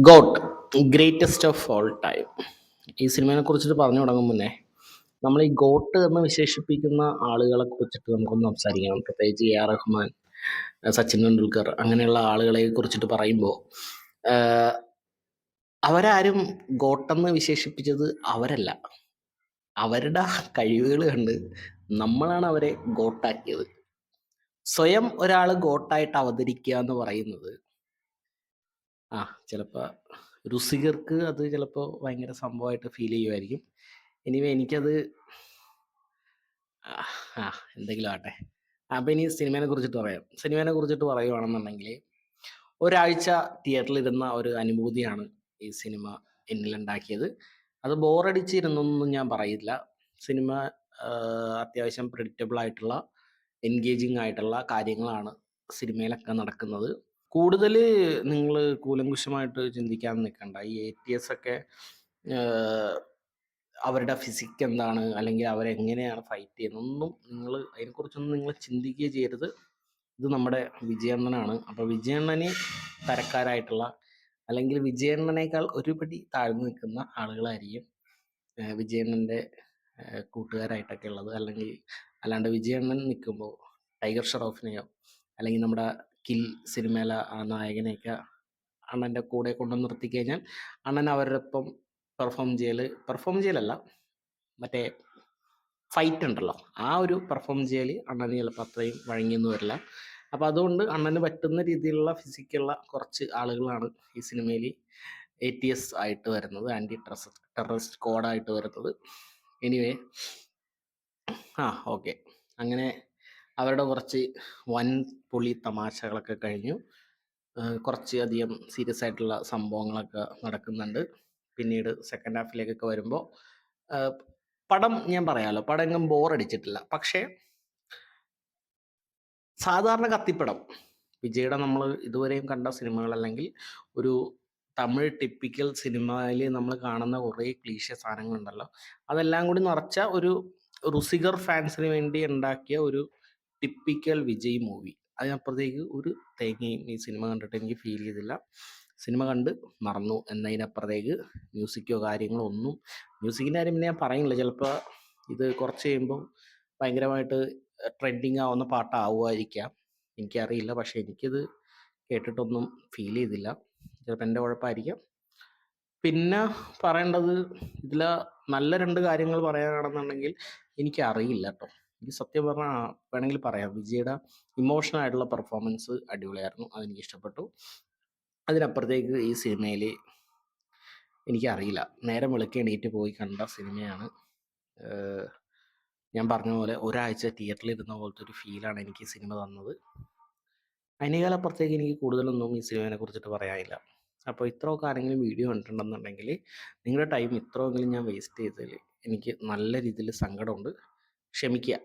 Got greatest of all time. ഈ സിനിമയെ കുറിച്ചിട്ട് പറഞ്ഞു തുടങ്ങും മുന്നേ നമ്മൾ ഈ ഗോട്ട് എന്ന് വിശേഷിപ്പിക്കുന്ന ആളുകളെ കുറിച്ചിട്ട് നമുക്കൊന്ന് സംസാരിക്കണം. പ്രത്യേകിച്ച് എ ആർ റഹ്മാൻ, സച്ചിൻ തെണ്ടുൽക്കർ അങ്ങനെയുള്ള ആളുകളെ കുറിച്ചിട്ട് പറയുമ്പോൾ അവരാരും ഗോട്ടെന്ന് വിശേഷിപ്പിച്ചത് അവരല്ല. അവരുടെ കഴിവുകൾ കണ്ട് നമ്മളാണ് അവരെ ഗോട്ടാക്കിയത്. സ്വയം ഒരാൾ ഗോട്ടായിട്ട് അവതരിക്കുക എന്ന് പറയുന്നത് ചിലപ്പോൾ രുസികർക്ക് അത് ചിലപ്പോൾ ഭയങ്കര സംഭവമായിട്ട് ഫീൽ ചെയ്യുമായിരിക്കും. എനിവേ എനിക്കത് എന്തെങ്കിലും ആട്ടെ. അപ്പം ഇനി സിനിമയെ കുറിച്ചിട്ട് പറയാം. സിനിമയെ കുറിച്ചിട്ട് പറയുകയാണെന്നുണ്ടെങ്കിൽ ഒരാഴ്ച തിയേറ്ററിലിരുന്ന ഒരു അനുഭൂതിയാണ് ഈ സിനിമ എന്നിലുണ്ടാക്കിയത്. അത് ബോറടിച്ചിരുന്നൊന്നും ഞാൻ പറയില്ല. സിനിമ അത്യാവശ്യം പ്രെഡിക്റ്റബിൾ ആയിട്ടുള്ള എൻഗേജിങ് ആയിട്ടുള്ള കാര്യങ്ങളാണ് സിനിമയിലൊക്കെ നടക്കുന്നത്. കൂടുതൽ നിങ്ങൾ കൂലങ്കുഷമായിട്ട് ചിന്തിക്കാൻ നിൽക്കണ്ട. ഈ ATS ഒക്കെ അവരുടെ ഫിസിക് എന്താണ്, അല്ലെങ്കിൽ അവരെങ്ങനെയാണ് ഫൈറ്റ് ചെയ്യുന്നത്, അതിനെക്കുറിച്ചൊന്നും നിങ്ങൾ ചിന്തിക്കുകയേ ചെയ്യരുത്. ഇത് നമ്മുടെ വിജയണ്ണനാണ്. അപ്പോൾ വിജയണ്ണന് തരക്കാരായിട്ടുള്ള, അല്ലെങ്കിൽ വിജയണ്ണനേക്കാൾ ഒരുപടി താഴ്ന്നു നിൽക്കുന്ന ആളുകളായിരിക്കും വിജയണ്ണൻ്റെ കൂട്ടുകാരായിട്ടൊക്കെ ഉള്ളത്. അല്ലാണ്ട് വിജയണ്ണൻ നിൽക്കുമ്പോൾ ടൈഗർ ഷറോഫിനെയോ അല്ലെങ്കിൽ നമ്മുടെ കിൽ സിനിമയിലെ ആ നായകനെയൊക്കെ അണ്ണൻ്റെ കൂടെ കൊണ്ടു നിർത്തി കഴിഞ്ഞാൽ അണ്ണൻ അവരുടെ ഒപ്പം പെർഫോം ചെയ്യലല്ല, മറ്റേ ഫൈറ്റ് ഉണ്ടല്ലോ, ആ ഒരു പെർഫോം ചെയ്യൽ അണ്ണന് ചിലപ്പോൾ അത്രയും വഴങ്ങിയൊന്നും വരില്ല. അപ്പോൾ അതുകൊണ്ട് അണ്ണന് പറ്റുന്ന രീതിയിലുള്ള ഫിസിക്കുള്ള കുറച്ച് ആളുകളാണ് ഈ സിനിമയിൽ ATS ആയിട്ട് വരുന്നത്, ആൻറ്റി ടെററിസ്റ്റ് സ്ക്വാഡായിട്ട് വരുന്നത്. എനിവേ ഓക്കെ, അങ്ങനെ അവരുടെ കുറച്ച് വൻ പൊളി തമാശകളൊക്കെ കഴിഞ്ഞു. കുറച്ച് അധികം സീരിയസ് ആയിട്ടുള്ള സംഭവങ്ങളൊക്കെ നടക്കുന്നുണ്ട്. പിന്നീട് സെക്കൻഡ് ഹാഫിലേക്കൊക്കെ വരുമ്പോൾ പടം ഞാൻ പറയാമല്ലോ, പടം എങ്ങും ബോറടിച്ചിട്ടില്ല. പക്ഷേ സാധാരണ കത്തിപ്പടം വിജയുടെ നമ്മൾ ഇതുവരെയും കണ്ട സിനിമകൾ, അല്ലെങ്കിൽ ഒരു തമിഴ് ടിപ്പിക്കൽ സിനിമയിൽ നമ്മൾ കാണുന്ന കുറേ ക്ലീശ സാധനങ്ങളുണ്ടല്ലോ, അതെല്ലാം കൂടി നിറച്ച ഒരു റുസിഗർ ഫാൻസിന് വേണ്ടി ഉണ്ടാക്കിയ ഒരു ടിപ്പിക്കൽ വിജയ് മൂവി. അതിനപ്പുറത്തേക്ക് ഒരു തേങ്ങയും ഈ സിനിമ കണ്ടിട്ട് എനിക്ക് ഫീൽ ചെയ്തില്ല. സിനിമ കണ്ട് മറന്നു എന്നതിനപ്പുറത്തേക്ക് മ്യൂസിക്കോ കാര്യങ്ങളോ ഒന്നും. മ്യൂസിക്കിൻ്റെ കാര്യം പിന്നെ ഞാൻ പറയുന്നില്ല. ചിലപ്പോൾ ഇത് കുറച്ച് കഴിയുമ്പോൾ ഭയങ്കരമായിട്ട് ട്രെൻഡിങ് ആവുന്ന പാട്ടാവുമായിരിക്കാം, എനിക്കറിയില്ല. പക്ഷേ എനിക്കിത് കേട്ടിട്ടൊന്നും ഫീൽ ചെയ്തില്ല. ചിലപ്പോൾ എൻ്റെ കുഴപ്പമായിരിക്കാം. പിന്നെ പറയേണ്ടത്, ഇതിൽ നല്ല 2 കാര്യങ്ങൾ പറയാനാണെന്നുണ്ടെങ്കിൽ എനിക്കറിയില്ല കേട്ടോ. എനിക്ക് സത്യം പറഞ്ഞാൽ വേണമെങ്കിൽ പറയാം, വിജയുടെ ഇമോഷണൽ ആയിട്ടുള്ള പെർഫോമൻസ് അടിപൊളിയായിരുന്നു, അതെനിക്ക് ഇഷ്ടപ്പെട്ടു. അതിനപ്പുറത്തേക്ക് ഈ സിനിമയിൽ എനിക്കറിയില്ല, നേരം വെളുക്കെ എണീറ്റ് പോയി കണ്ട സിനിമയാണ്. ഞാൻ പറഞ്ഞ പോലെ ഒരാഴ്ച തിയേറ്ററിൽ ഇരുന്ന പോലത്തെ ഒരു ഫീലാണ് എനിക്ക് ഈ സിനിമ തന്നത്. അതിനേക്കാളപ്പുറത്തേക്ക് എനിക്ക് കൂടുതലൊന്നും ഈ സിനിമയെ കുറിച്ചിട്ട് പറയാനില്ല. അപ്പോൾ ഇത്രയൊക്കെ ആരെങ്കിലും വീഡിയോ കണ്ടിട്ടുണ്ടെന്നുണ്ടെങ്കിൽ നിങ്ങളുടെ ടൈം ഇത്രയെങ്കിലും ഞാൻ വേസ്റ്റ് ചെയ്തതിൽ എനിക്ക് നല്ല രീതിയിൽ സങ്കടമുണ്ട്. ക്ഷമിക്കുക.